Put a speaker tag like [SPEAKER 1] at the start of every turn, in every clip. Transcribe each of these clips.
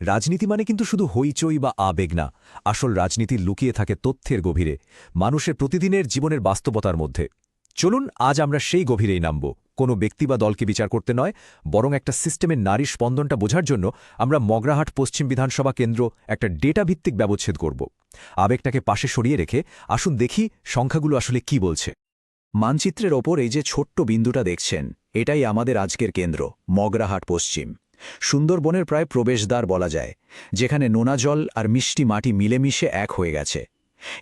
[SPEAKER 1] রাজনীতি মানে কিন্তু শুধু হইচই বা আবেগ না, আসল রাজনীতি লুকিয়ে থাকে তথ্যের গভীরে, মানুষের প্রতিদিনের জীবনের বাস্তবতার মধ্যে। চলুন আজ আমরা সেই গভীরেই নামব। কোনো ব্যক্তি বা দলকে বিচার করতে নয়, বরং একটা সিস্টেমের নারী স্পন্দনটা বোঝার জন্য আমরা মগরাহাট পশ্চিম বিধানসভা কেন্দ্র একটা ডেটা ভিত্তিক ব্যবচ্ছেদ করব। আবেগটাকে পাশে সরিয়ে রেখে আসুন দেখি সংখ্যাগুলো আসলে কি বলছে।
[SPEAKER 2] মানচিত্রের ওপর এই যে ছোট্ট বিন্দুটা দেখছেন, এটাই আমাদের আজকের কেন্দ্র, মগরাহাট পশ্চিম। সুন্দরবনের প্রায় প্রবেশদ্বার বলা যায়, যেখানে নোনা জল আর মিষ্টি মাটি মিলেমিশে এক হয়ে গেছে।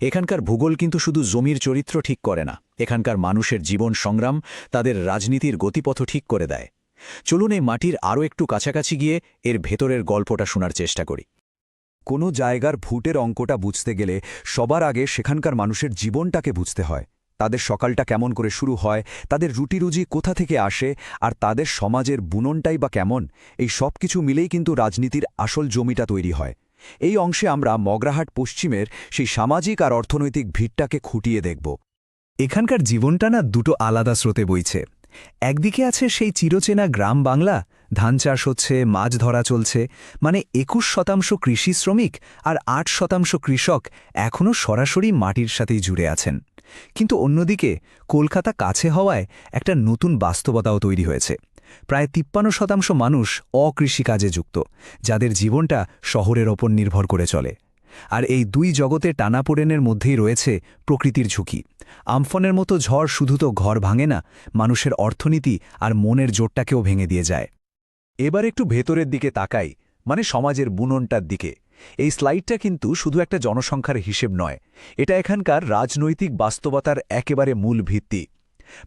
[SPEAKER 2] এখানকার ভূগোল কিন্তু শুধু জমির চরিত্র ঠিক করে না, এখানকার মানুষের জীবন সংগ্রাম, তাদের রাজনীতির গতিপথ ঠিক করে দেয়। চলুন এই মাটির আরও একটু কাছাকাছি গিয়ে এর ভেতরের গল্পটা শোনার চেষ্টা করি।
[SPEAKER 1] কোনো জায়গার ভোটের অঙ্কটা বুঝতে গেলে সবার আগে সেখানকার মানুষের জীবনটাকে বুঝতে হয়। তাদের সকালটা কেমন করে শুরু হয়, তাদের রুটিরুজি কোথা থেকে আসে, আর তাদের সমাজের বুননটাই বা কেমন, এই সব কিছু মিলেই কিন্তু রাজনীতির আসল জমিটা তৈরি হয়। এই অংশে আমরা মগরাহাট পশ্চিমের সেই সামাজিক আর অর্থনৈতিক ভিড়টাকে খুঁটিয়ে দেখব।
[SPEAKER 3] এখানকার জীবনটা না দুটো আলাদা স্রোতে বইছে। একদিকে আছে সেই চিরচেনা গ্রাম বাংলা, ধান চাষ হচ্ছে, মাছ ধরা চলছে, মানে ২১% কৃষি শ্রমিক আর ৮% কৃষক এখনও সরাসরি মাটির সাথেই জুড়ে আছেন। কিন্তু অন্যদিকে কলকাতা কাছে হওয়ায় একটা নতুন বাস্তবতাও তৈরি হয়েছে। প্রায় ৫৩% মানুষ অকৃষিকাজে যুক্ত, যাদের জীবনটা শহরের ওপর নির্ভর করে চলে। আর এই দুই জগতের টানাপোড়েনের মধ্যেই রয়েছে প্রকৃতির ঝুঁকি। আমফনের মতো ঝড় শুধু তো ঘর ভাঙে না, মানুষের অর্থনীতি আর মনের জোরটাকেও ভেঙে দিয়ে যায়।
[SPEAKER 1] এবার একটু ভেতরের দিকে তাকাই, মানে সমাজের বুননটার দিকে। এই স্লাইডটা কিন্তু শুধু একটা জনসংখ্যার হিসেব নয়, এটা এখানকার রাজনৈতিক বাস্তবতার একেবারে মূল ভিত্তি।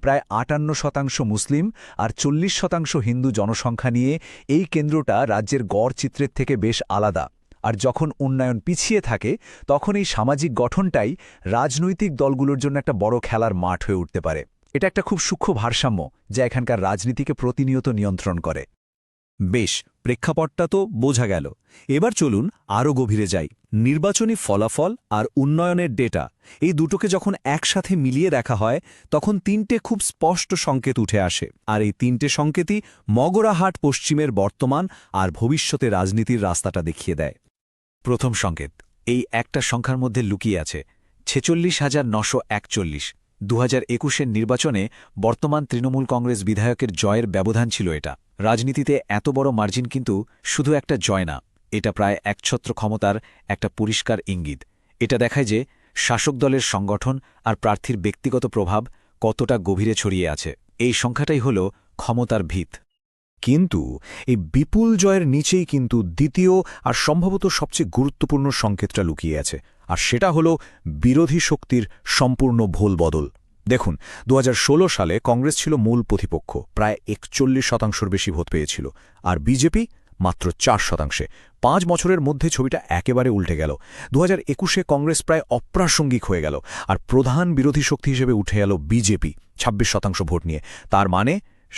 [SPEAKER 1] প্রায় ৫৮% মুসলিম আর ৪০% হিন্দু জনসংখ্যা নিয়ে এই কেন্দ্রটা রাজ্যের গড় চিত্রের থেকে বেশ আলাদা। আর যখন উন্নয়ন পিছিয়ে থাকে, তখন এই সামাজিক গঠনটাই রাজনৈতিক দলগুলোর জন্য একটা বড় খেলার মাঠ হয়ে উঠতে পারে। এটা একটা খুব সূক্ষ্ম ভারসাম্য, যা এখানকার রাজনীতিকে প্রতিনিয়ত নিয়ন্ত্রণ করে।
[SPEAKER 3] বেশ, প্রেক্ষাপটটা তো বোঝা গেল। এবার চলুন আরও গভীরে যাই। নির্বাচনী ফলাফল আর উন্নয়নের ডেটা, এই দুটোকে যখন একসাথে মিলিয়ে দেখা হয়, তখন তিনটে খুব স্পষ্ট সংকেত উঠে আসে। আর এই তিনটে সংকেতই মগরাহাট পশ্চিমের বর্তমান আর ভবিষ্যতে রাজনীতির রাস্তাটা দেখিয়ে দেয়।
[SPEAKER 1] প্রথম সংকেত এই একটা সংখ্যার মধ্যে লুকিয়ে আছে, ৪৬,৯৪১। ২০২১-এর নির্বাচনে বর্তমান তৃণমূল কংগ্রেস বিধায়কের জয়ের ব্যবধান ছিল এটা। রাজনীতিতে এত বড় মার্জিন কিন্তু শুধু একটা জয় না, এটা প্রায় একছত্র ক্ষমতার একটা পরিষ্কার ইঙ্গিত। এটা দেখায় যে শাসক দলের সংগঠন আর প্রার্থীর ব্যক্তিগত প্রভাব কতটা গভীরে ছড়িয়ে আছে। এই সংখ্যাটাই হল ক্ষমতার ভিত।
[SPEAKER 3] কিন্তু এই বিপুল জয়ের নিচেই কিন্তু দ্বিতীয় আর সম্ভবত সবচেয়ে গুরুত্বপূর্ণ সংকেতটা লুকিয়ে আছে, আর সেটা হল বিরোধী শক্তির সম্পূর্ণ ভোল বদল। দেখুন, ২০১৬ সালে কংগ্রেস ছিল মূল প্রতিপক্ষ, প্রায় ৪১% বেশি ভোট পেয়েছিল, আর বিজেপি মাত্র ৪%। ৫ বছরের মধ্যে ছবিটা একেবারে উল্টে গেল। ২০২১-এ কংগ্রেস প্রায় অপ্রাসঙ্গিক হয়ে গেল, আর প্রধান বিরোধী শক্তি হিসেবে উঠে এল বিজেপি ২৬% ভোট নিয়ে। তার মানে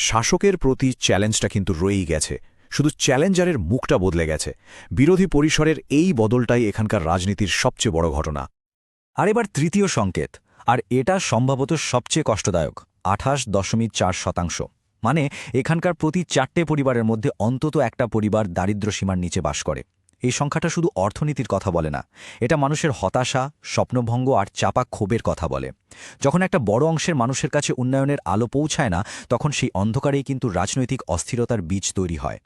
[SPEAKER 3] শাসকের প্রতি চ্যালেঞ্জটা কিন্তু রয়েই গেছে, শুধু চ্যালেঞ্জারের মুখটা বদলে গেছে। বিরোধী পরিসরের এই বদলটাই এখানকার রাজনীতির সবচেয়ে বড় ঘটনা।
[SPEAKER 2] আর এবার তৃতীয় সংকেত, আর এটা সম্ভবত সবচেয়ে কষ্টদায়ক, ২৮.৪%। মানে এখানকার প্রতি ৪টে পরিবারের মধ্যে অন্তত একটা পরিবার দারিদ্র্যসীমার নিচে বাস করে। এই সংখ্যাটা শুধু অর্থনীতির কথা বলে না, এটা মানুষের হতাশা, স্বপ্নভঙ্গ আর চাপা ক্ষোভের কথা বলে। যখন একটা বড় অংশের মানুষের কাছে উন্নয়নের আলো পৌঁছায় না, তখন সেই অন্ধকারেই কিন্তু রাজনৈতিক অস্থিরতার বীজ তৈরি হয়।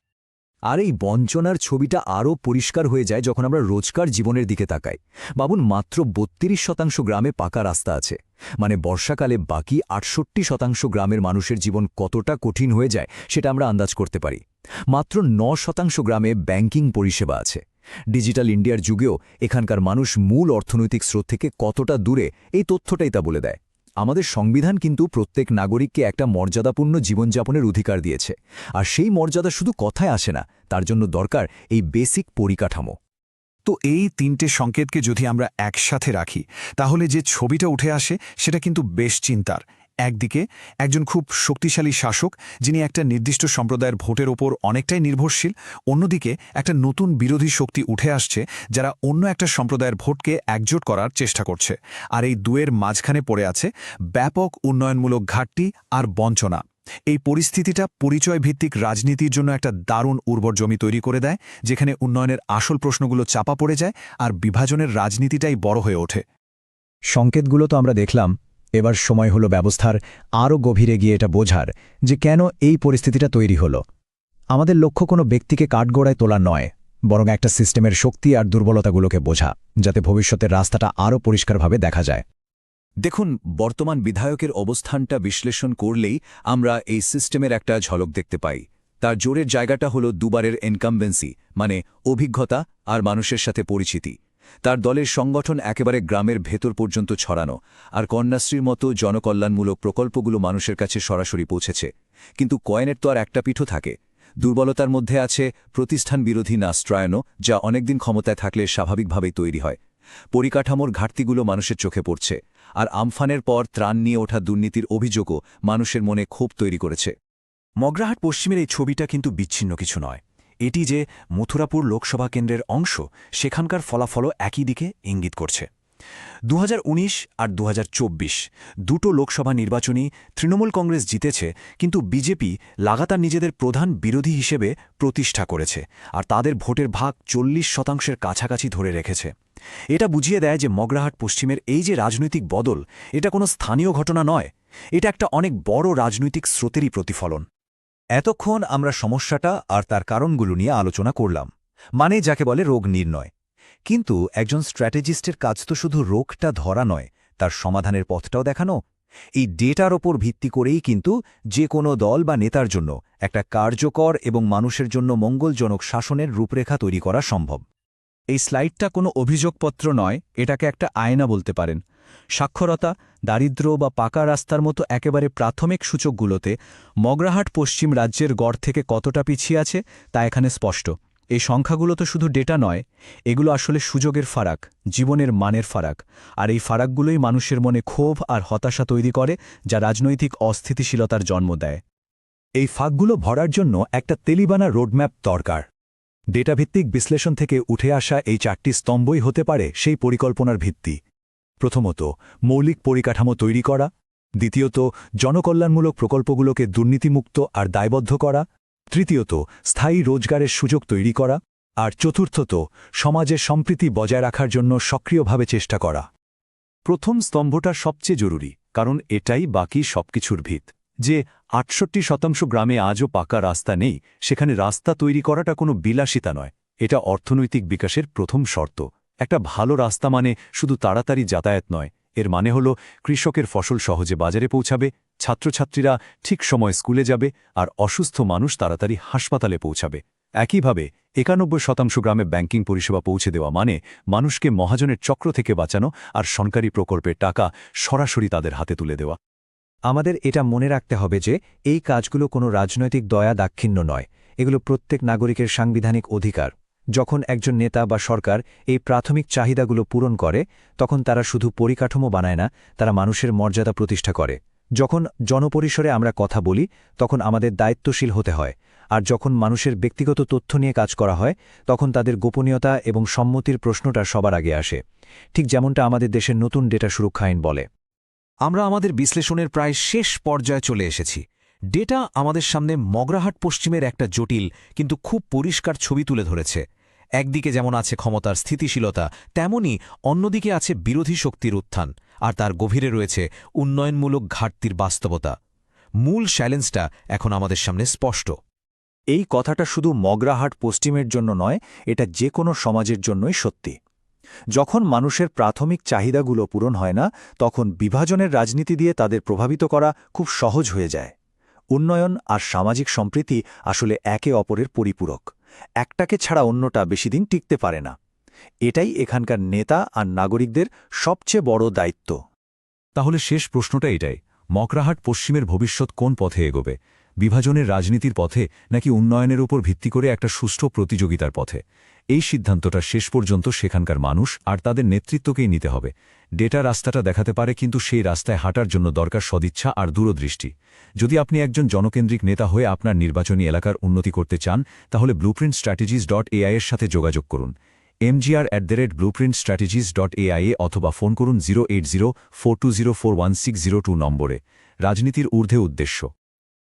[SPEAKER 1] আর এই বঞ্চনার ছবিটা আরও পরিষ্কার হয়ে যায় যখন আমরা রোজকার জীবনের দিকে তাকাই। ভাবুন, মাত্র ৩২% গ্রামে পাকা রাস্তা আছে, মানে বর্ষাকালে বাকি ৬৮% গ্রামের মানুষের জীবন কতটা কঠিন হয়ে যায় সেটা আমরা আন্দাজ করতে পারি। মাত্র ৯% গ্রামে ব্যাংকিং পরিষেবা আছে। ডিজিটাল ইন্ডিয়ার যুগেও এখানকার মানুষ মূল অর্থনৈতিক স্রোত থেকে কতটা দূরে, এই তথ্যটাই তা বলে দেয়। আমাদের সংবিধান কিন্তু প্রত্যেক নাগরিককে একটা মর্যাদাপূর্ণ জীবনযাপনের অধিকার দিয়েছে, আর সেই মর্যাদা শুধু কথায় আসে না, তার জন্য দরকার এই বেসিক পরিকাঠামো।
[SPEAKER 3] তো এই তিনটে সংকেতকে যদি আমরা একসাথে রাখি, তাহলে যে ছবিটা উঠে আসে সেটা কিন্তু বেশ চিন্তার। একদিকে একজন খুব শক্তিশালী শাসক, যিনি একটা নির্দিষ্ট সম্প্রদায়ের ভোটের ওপর অনেকটাই নির্ভরশীল। অন্যদিকে একটা নতুন বিরোধী শক্তি উঠে আসছে, যারা অন্য একটা সম্প্রদায়ের ভোটকে একজোট করার চেষ্টা করছে। আর এই দুয়ের মাঝখানে পড়ে আছে ব্যাপক উন্নয়নমূলক ঘাটতি আর বঞ্চনা। এই পরিস্থিতিটা পরিচয়ভিত্তিক রাজনীতির জন্য একটা দারুণ উর্বর জমি তৈরি করে দেয়, যেখানে উন্নয়নের আসল প্রশ্নগুলো চাপা পড়ে যায় আর বিভাজনের রাজনীতিটাই বড় হয়ে ওঠে।
[SPEAKER 1] সংকেতগুলো তো আমরা দেখলাম, এবার সময় হলো ব্যবস্থার আরও গভীরে গিয়ে এটা বোঝার যে কেন এই পরিস্থিতিটা তৈরি হলো। আমাদের লক্ষ্য কোনো ব্যক্তিকে কাঠগড়ায় তোলা নয়, বরং একটা সিস্টেমের শক্তি আর দুর্বলতাগুলোকে বোঝা, যাতে ভবিষ্যতের রাস্তাটা আরও পরিষ্কারভাবে দেখা যায়।
[SPEAKER 2] দেখুন, বর্তমান বিধায়কের অবস্থানটা বিশ্লেষণ করলেই আমরা এই সিস্টেমের একটা ঝলক দেখতে পাই। তার জোরের জায়গাটা হলো দুবারের এনকামবেন্সি, মানে অভিজ্ঞতা আর মানুষের সাথে পরিচিতি। তার দলের সংগঠন একেবারে গ্রামের ভেতর পর্যন্ত ছড়ানো, আর কন্যাশ্রীর মতো জনকল্যাণমূলক প্রকল্পগুলো মানুষের কাছে সরাসরি পৌঁছেছে। কিন্তু কয়েনের তো আর একটা পিঠও থাকে। দুর্বলতার মধ্যে আছে প্রতিষ্ঠান বিরোধী নাস্ত্রায়নও, যা অনেকদিন ক্ষমতায় থাকলে স্বাভাবিকভাবেই তৈরি হয়। পরিকাঠামোর ঘাটতিগুলো মানুষের চোখে পড়ছে, আর আমফানের পর ত্রাণ নিয়ে ওঠা দুর্নীতির অভিযোগও মানুষের মনে ক্ষোভ তৈরি করেছে।
[SPEAKER 3] মগরাহাট পশ্চিমের এই ছবিটা কিন্তু বিচ্ছিন্ন কিছু নয়। এটি যে মথুরাপুর লোকসভা কেন্দ্রের অংশ, সেখানকার ফলাফলও একই দিকে ইঙ্গিত করছে। 2019 আর 2024 দুটো লোকসভা নির্বাচনই তৃণমূল কংগ্রেস জিতেছে, কিন্তু বিজেপি লাগাতার নিজেদের প্রধান বিরোধী হিসেবে প্রতিষ্ঠা করেছে, আর তাদের ভোটের ভাগ 40% কাছাকাছি ধরে রেখেছে। এটা বুঝিয়ে দেয় যে মগরাহাট পশ্চিমের এই যে রাজনৈতিক বদল, এটা কোনো স্থানীয় ঘটনা নয়, এটা একটা অনেক বড় রাজনৈতিক স্রোতেরই প্রতিফলন।
[SPEAKER 2] এতক্ষণ আমরা সমস্যাটা আর তার কারণগুলো নিয়ে আলোচনা করলাম, মানে যাকে বলে রোগ নির্ণয়। কিন্তু একজন স্ট্র্যাটেজিস্টের কাজ তো শুধু রোগটা ধরা নয়, তার সমাধানের পথটাও দেখানো। এই ডেটার ওপর ভিত্তি করেই কিন্তু যে কোনো দল বা নেতার জন্য একটা কার্যকর এবং মানুষের জন্য মঙ্গলজনক শাসনের রূপরেখা তৈরি করা সম্ভব।
[SPEAKER 3] এই স্লাইডটা কোনো অভিযোগপত্র নয়, এটাকে একটা আয়না বলতে পারেন। সাক্ষরতা, দারিদ্র্য বা পাকা রাস্তার মতো একেবারে প্রাথমিক সূচকগুলোতে মগরাহাট পশ্চিম রাজ্যের গড় থেকে কতটা পিছিয়ে আছে তা এখানে স্পষ্ট। এই সংখ্যাগুলো তো শুধু ডেটা নয়, এগুলো আসলে সুযোগের ফারাক, জীবনের মানের ফারাক, আর এই ফারাকগুলোই মানুষের মনে ক্ষোভ আর হতাশা তৈরি করে, যা রাজনৈতিক অস্থিতিশীলতার জন্ম দেয়।
[SPEAKER 1] এই ফাঁকগুলো ভরার জন্য একটা তেলিবানা রোডম্যাপ দরকার। ডেটাভিত্তিক বিশ্লেষণ থেকে উঠে আসা এই 4টি স্তম্ভই হতে পারে সেই পরিকল্পনার ভিত্তি। প্রথমত, মৌলিক পরিকাঠামো তৈরি করা। দ্বিতীয়ত, জনকল্যাণমূলক প্রকল্পগুলোকে দুর্নীতিমুক্ত আর দায়বদ্ধ করা। তৃতীয়ত, স্থায়ী রোজগারের সুযোগ তৈরি করা। আর চতুর্থত, সমাজের সম্প্রীতি বজায় রাখার জন্য সক্রিয়ভাবে চেষ্টা করা। প্রথম স্তম্ভটা সবচেয়ে জরুরি, কারণ এটাই বাকি সবকিছুর ভিত। যে 68% গ্রামে আজও পাকা রাস্তা নেই, সেখানে রাস্তা তৈরি করাটা কোনো বিলাসিতা নয়, এটা অর্থনৈতিক বিকাশের প্রথম শর্ত। একটা ভালো রাস্তা মানে শুধু তাড়াতাড়ি যাতায়াত নয়, এর মানে হল কৃষকের ফসল সহজে বাজারে পৌঁছাবে, ছাত্রছাত্রীরা ঠিক সময় স্কুলে যাবে, আর অসুস্থ মানুষ তাড়াতাড়ি হাসপাতালে পৌঁছাবে। একইভাবে 91% গ্রামে ব্যাংকিং পরিষেবা পৌঁছে দেওয়া মানে মানুষকে মহাজনের চক্র থেকে বাঁচানো আর সরকারি প্রকল্পের টাকা সরাসরি তাদের হাতে তুলে দেওয়া। আমাদের এটা মনে রাখতে হবে যে এই কাজগুলো কোনো রাজনৈতিক দয়া দাক্ষিণ্য নয়, এগুলো প্রত্যেক নাগরিকের সাংবিধানিক অধিকার। যখন একজন নেতা বা সরকার এই প্রাথমিক চাহিদাগুলো পূরণ করে, তখন তারা শুধু পরিকাঠামো বানায় না, তারা মানুষের মর্যাদা প্রতিষ্ঠা করে। যখন জনপরিসরে আমরা কথা বলি, তখন আমাদের দায়িত্বশীল হতে হয়, আর যখন মানুষের ব্যক্তিগত তথ্য নিয়ে কাজ করা হয়, তখন তাদের গোপনীয়তা এবং সম্মতির প্রশ্নটা সবার আগে আসে, ঠিক যেমনটা আমাদের দেশের নতুন ডেটা সুরক্ষা আইন বলে।
[SPEAKER 3] আমরা আমাদের বিশ্লেষণের প্রায় শেষ পর্যায়ে চলে এসেছি। ডেটা আমাদের সামনে মগরাহাট পশ্চিমের একটা জটিল কিন্তু খুব পরিষ্কার ছবি তুলে ধরেছে। একদিকে যেমন আছে ক্ষমতার স্থিতিশীলতা, তেমনি অন্যদিকে আছে বিরোধী শক্তির উত্থান, আর তার গভীরে রয়েছে উন্নয়নমূলক ঘাটতির বাস্তবতা। মূল চ্যালেঞ্জটা এখন আমাদের সামনে স্পষ্ট।
[SPEAKER 1] এই কথাটা শুধু মগরাহাট পশ্চিমের জন্য নয়, এটা যে কোনো সমাজের জন্যই সত্যি। যখন মানুষের প্রাথমিক চাহিদাগুলো পূরণ হয় না, তখন বিভাজনের রাজনীতি দিয়ে তাদের প্রভাবিত করা খুব সহজ হয়ে যায়। উন্নয়ন আর সামাজিক সম্প্রীতি আসলে একে অপরের পরিপূরক, একটাকে ছাড়া অন্যটা বেশিদিন টিকতে পারে না। এটাই এখানকার নেতা আর নাগরিকদের সবচেয়ে বড় দায়িত্ব।
[SPEAKER 4] তাহলে শেষ প্রশ্নটা এটাই, মগরাহাট পশ্চিমের ভবিষ্যৎ কোন পথে এগোবে? বিভাজনের রাজনীতির পথে, নাকি উন্নয়নের উপর ভিত্তি করে একটা সুষ্ঠু প্রতিযোগিতার পথে? এই সিদ্ধান্তটা শেষ পর্যন্ত সেখানকার মানুষ আর তাদের নেতৃত্বকেই নিতে হবে। ডেটা রাস্তাটা দেখাতে পারে, কিন্তু সেই রাস্তায় হাঁটার জন্য দরকার সদিচ্ছা আর দূরদৃষ্টি। যদি আপনি একজন জনকেন্দ্রিক নেতা হয়ে আপনার নির্বাচনী এলাকার উন্নতি করতে চান, তাহলে blueprintstrategies.ai এর সাথে যোগাযোগ করুন, mgr@blueprintstrategies.ai অথবা ফোন করুন 08042041602 নম্বরে। রাজনীতির ঊর্ধ্বে উদ্দেশ্য।